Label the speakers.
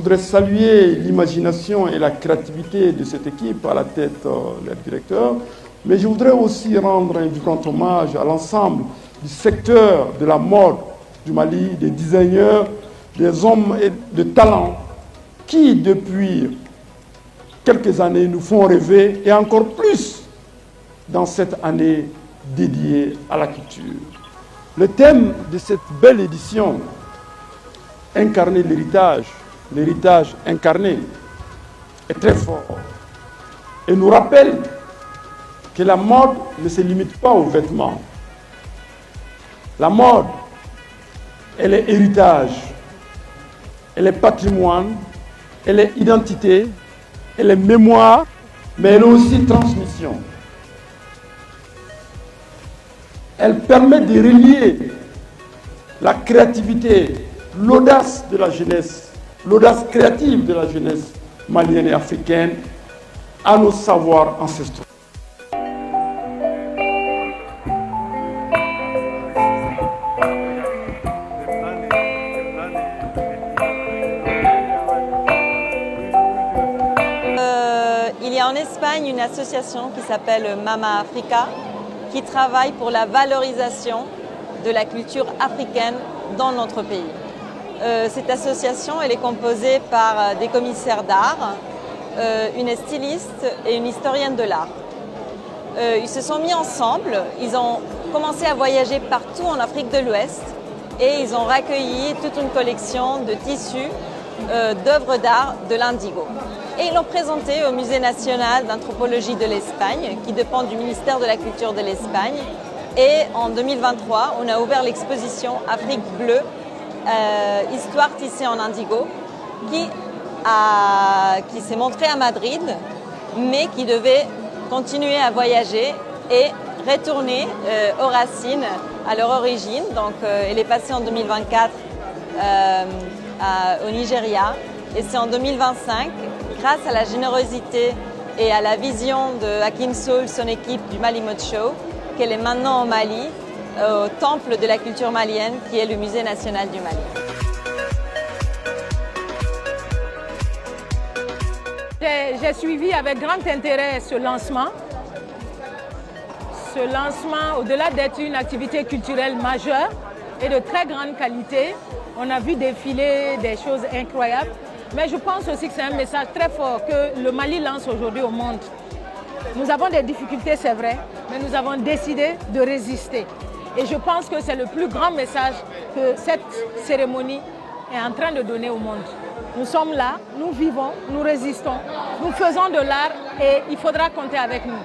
Speaker 1: voudrais saluer l'imagination et la créativité de cette équipe à la tête du directeur, mais je voudrais aussi rendre un vibrant hommage à l'ensemble du secteur de la mode du Mali, des designers, des hommes de talent qui, depuis quelques années, nous font rêver et encore plus dans cette année dédiée à la culture. Le thème de cette belle édition, incarner l'héritage incarné, est très fort et nous rappelle que la mode ne se limite pas aux vêtements. La mode, elle est héritage, elle est patrimoine, elle est identité, elle est mémoire, mais elle est aussi transmission. Elle permet de relier la créativité, l'audace de la jeunesse, l'audace créative de la jeunesse malienne et africaine à nos savoirs ancestraux.
Speaker 2: Il y a en Espagne une association qui s'appelle Mama Africa qui travaille pour la valorisation de la culture africaine dans notre pays. Cette association elle est composée par des commissaires d'art, une styliste et une historienne de l'art. Ils se sont mis ensemble, ils ont commencé à voyager partout en Afrique de l'Ouest et ils ont recueilli toute une collection de tissus, d'œuvres d'art de l'Indigo. Et ils l'ont présenté au Musée national d'anthropologie de l'Espagne, qui dépend du ministère de la Culture de l'Espagne. Et en 2023, on a ouvert l'exposition Afrique bleue, histoire tissée en indigo, qui s'est montrée à Madrid, mais qui devait continuer à voyager et retourner aux racines, à leur origine. Donc elle est passée en 2024 au Nigeria. Et c'est en 2025, grâce à la générosité et à la vision de Hakim Soul, son équipe du Mali Mode Show, qu'elle est maintenant au Mali, au temple de la culture malienne, qui est le Musée national du Mali.
Speaker 3: J'ai suivi avec grand intérêt ce lancement. Ce lancement, au-delà d'être une activité culturelle majeure et de très grande qualité, on a vu défiler des choses incroyables. Mais je pense aussi que c'est un message très fort que le Mali lance aujourd'hui au monde. Nous avons des difficultés, c'est vrai, mais nous avons décidé de résister. Et je pense que c'est le plus grand message que cette cérémonie est en train de donner au monde. Nous sommes là, nous vivons, nous résistons, nous faisons de l'art et il faudra compter avec nous.